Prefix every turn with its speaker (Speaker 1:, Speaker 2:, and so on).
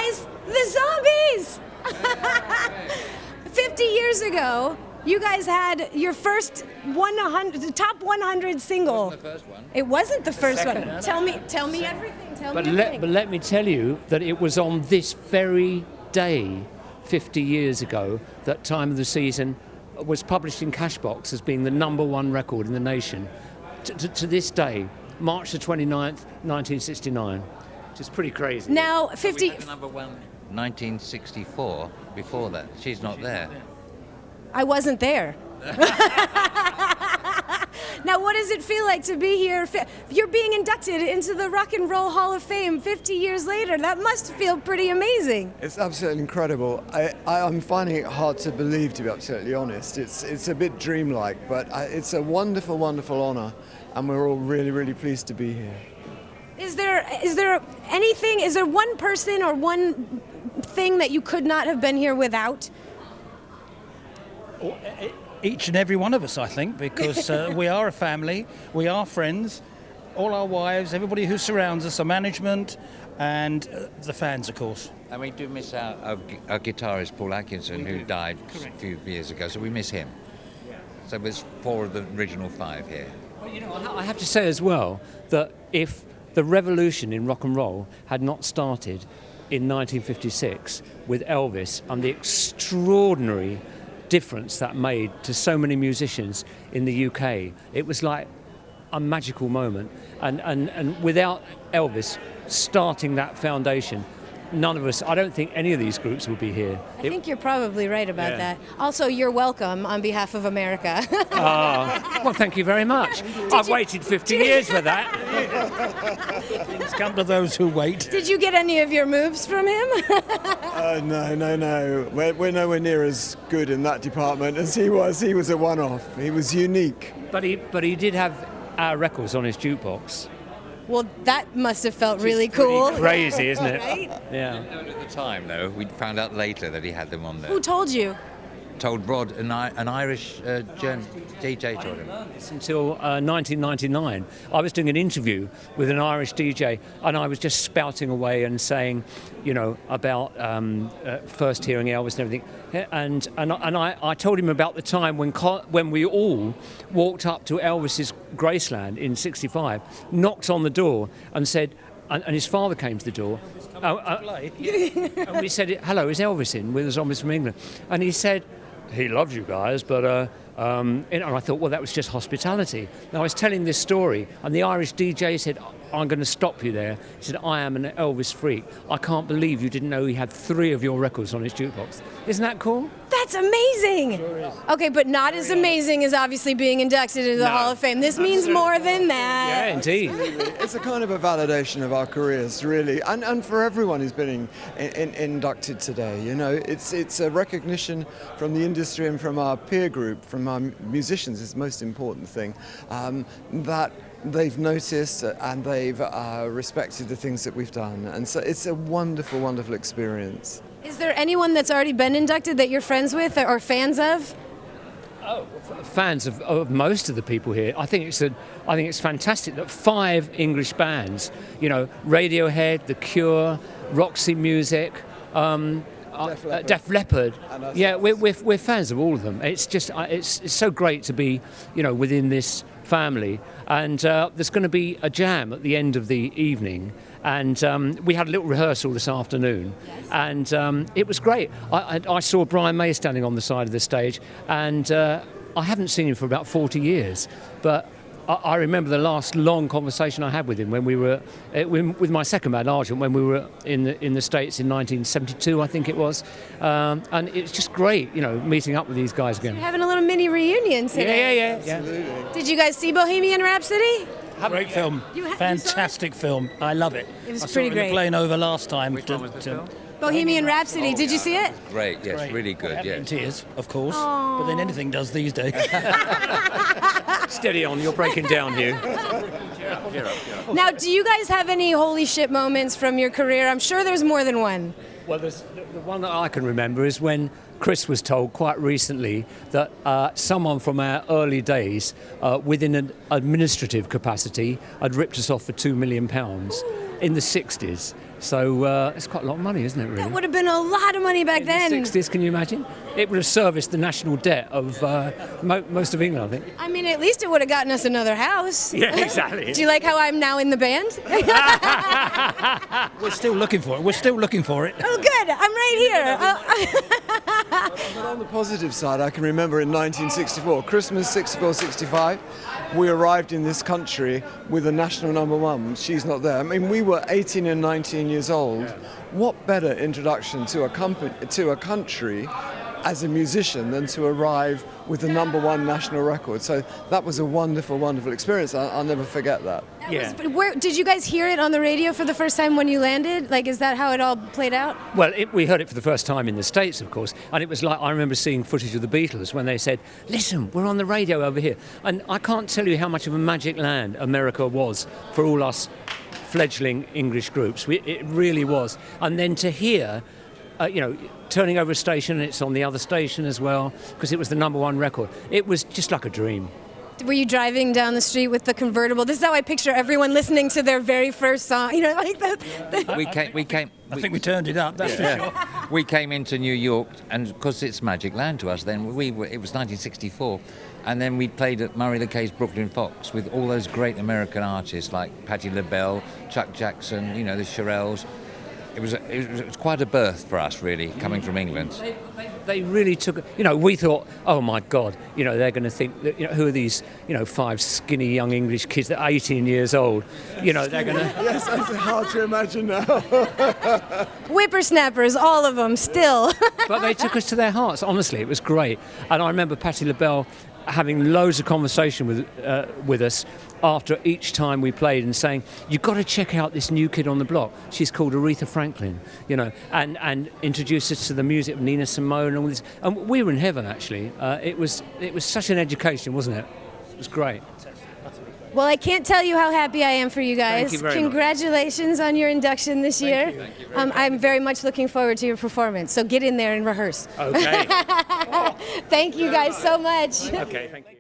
Speaker 1: guys, the Zombies! 50 years ago, you guys had your first top 100 single.
Speaker 2: It wasn't the first one.
Speaker 1: It wasn't the first one.
Speaker 2: No.
Speaker 1: Tell me everything.
Speaker 3: But let me tell you that it was on this very day, 50 years ago, that Time of the Season was published in Cashbox as being the #1 record in the nation. To this day, March the 29th, 1969. Which is pretty crazy.
Speaker 1: Now,
Speaker 2: We
Speaker 1: 50...
Speaker 2: had the number one 1964 before that. She's not there.
Speaker 1: I wasn't there. Now, what does it feel like to be here? You're being inducted into the Rock and Roll Hall of Fame 50 years later. That must feel pretty amazing.
Speaker 4: It's absolutely incredible. I'm finding it hard to believe, to be absolutely honest. It's a bit dreamlike, but it's a wonderful, wonderful honor, and we're all really, really pleased to be here.
Speaker 1: Is there one person or one thing that you could not have been here without?
Speaker 5: Each and every one of us, I think, because we are a family, we are friends, all our wives, everybody who surrounds us, our management, and the fans, of course.
Speaker 2: And we do miss our guitarist, Paul Atkinson, who died a few years ago, so we miss him. So there's 4 of the original 5 here.
Speaker 3: Well, you know, I have to say as well that if the revolution in rock and roll had not started in 1956 with Elvis and the extraordinary difference that made to so many musicians in the UK, it was like a magical moment. And without Elvis starting that foundation, none of us, I don't think any of these groups would be here.
Speaker 1: I think you're probably right about that. Also, you're welcome on behalf of America.
Speaker 3: Well, thank you very much. I've waited 50 years for that.
Speaker 5: Things come to those who wait.
Speaker 1: Did you get any of your moves from him?
Speaker 4: No. We're nowhere near as good in that department as he was. He was a one-off. He was unique.
Speaker 3: But he did have our records on his jukebox.
Speaker 1: Well, that must have felt really cool.
Speaker 3: Crazy, isn't it?
Speaker 1: Right?
Speaker 3: Yeah.
Speaker 2: We didn't know it at the time, though. We found out later that he had them on there.
Speaker 1: Who told you?
Speaker 2: Told Rod, an Irish DJ told him.
Speaker 3: Until 1999, I was doing an interview with an Irish DJ, and I was just spouting away and saying, you know, about first hearing Elvis and everything, and I told him about the time when we all walked up to Elvis's Graceland in '65, knocked on the door, and said, and his father came to the door, and we said, "Hello, is Elvis in with the Zombies from England?" And he said, he loves you guys, but and I thought, well, that was just hospitality. Now I was telling this story, and the Irish DJ said, "I'm going to stop you there." He said, "I am an Elvis freak. I can't believe you didn't know he had 3 of your records on his jukebox." Isn't that cool?
Speaker 1: That's amazing. Sure is. Okay, but not as amazing as obviously being inducted into the Hall of Fame. This means more than that.
Speaker 3: Yeah, indeed.
Speaker 4: It's a kind of a validation of our careers, really, and for everyone who's been inducted today. You know, it's a recognition from the industry and from our peer group, from our musicians. Is the most important thing that they've noticed and they've respected the things that we've done, and so it's a wonderful, wonderful experience.
Speaker 1: Is there anyone that's already been inducted that you're friends with or fans of?
Speaker 3: Oh, fans of most of the people here. I think it's fantastic that 5 English bands, you know, Radiohead, The Cure, Roxy Music, Def Leppard. Yeah, we're fans of all of them. It's just it's so great to be, you know, within this family. And there's going to be a jam at the end of the evening. And we had a little rehearsal this afternoon, and it was great. I saw Brian May standing on the side of the stage, and I haven't seen him for about 40 years, but I remember the last long conversation I had with him when we were with my second band, Argent, when we were in the States in 1972, I think it was, and it's just great, you know, meeting up with these guys again.
Speaker 1: You're having a little mini reunion today.
Speaker 3: Yeah.
Speaker 4: Absolutely.
Speaker 1: Did you guys see Bohemian Rhapsody?
Speaker 5: Great film. Fantastic film. I love it.
Speaker 1: It was
Speaker 5: I saw
Speaker 1: pretty
Speaker 5: it in
Speaker 1: great.
Speaker 5: the plane over last time.
Speaker 2: Which one was the film?
Speaker 1: Bohemian Rhapsody. Did you see it?
Speaker 2: Great, yes,
Speaker 5: Great.
Speaker 2: really good,
Speaker 5: In
Speaker 2: yes.
Speaker 5: tears, of course. But then anything does these days.
Speaker 3: Steady on, you're breaking down here.
Speaker 1: Now, do you guys have any holy shit moments from your career? I'm sure there's more than one.
Speaker 3: Well, the one that I can remember is when Chris was told quite recently that someone from our early days, within an administrative capacity, had ripped us off for £2 million in the 60s. So it's quite a lot of money, isn't it, really?
Speaker 1: That would have been a lot of money back then.
Speaker 3: In the 60s, can you imagine? It would have serviced the national debt of most of England, I think.
Speaker 1: I mean, at least it would have gotten us another house.
Speaker 3: Yeah, exactly.
Speaker 1: Do you like how I'm now in the band?
Speaker 5: We're still looking for it. We're still looking for it.
Speaker 1: Oh, good. I'm right here.
Speaker 4: But on the positive side, I can remember in 1964, Christmas 64, 65, we arrived in this country with a national #1. She's Not There. I mean, we were 18 and 19 years old. What better introduction to a country as a musician than to arrive with the #1 national record? So that was a wonderful, wonderful experience. I'll never forget that.
Speaker 3: Yeah.
Speaker 1: Where did you guys hear it on the radio for the first time when you landed? Like, is that how it all played out?
Speaker 3: Well, we heard it for the first time in the States, of course, and it was like, I remember seeing footage of the Beatles when they said, listen, we're on the radio over here. And I can't tell you how much of a magic land America was for all us fledgling English groups. It really was. And then to hear, turning over a station, and it's on the other station as well, because it was the #1 record. It was just like a dream.
Speaker 1: Were you driving down the street with the convertible? This is how I picture everyone listening to their very first song. Like that.
Speaker 5: I think we turned it up, that's for sure.
Speaker 2: We came into New York, and because it's magic land to us, then it was 1964, and then we played at Murray LeKay's Brooklyn Fox with all those great American artists like Patti LaBelle, Chuck Jackson, the Shirelles. It was quite a birth for us, really, coming from England.
Speaker 3: They really took, we thought, oh my God, they're going to think that, who are these, 5 skinny young English kids that are 18 years old, they're going to...
Speaker 4: Yes, it's hard to imagine now.
Speaker 1: Whippersnappers, all of them, still.
Speaker 3: But they took us to their hearts, honestly, it was great. And I remember Patti LaBelle having loads of conversation with us after each time we played and saying, you've got to check out this new kid on the block. She's called Aretha Franklin, and introduced us to the music of Nina Simone and all this. And we were in heaven, actually. It was such an education, wasn't it? It was great.
Speaker 1: Well, I can't tell you how happy I am for you guys.
Speaker 3: Thank you very
Speaker 1: Congratulations on your induction this year.
Speaker 3: Thank you very much.
Speaker 1: I'm very much looking forward to your performance. So get in there and rehearse.
Speaker 3: Okay.
Speaker 1: Thank you guys so much.
Speaker 3: Okay, thank you.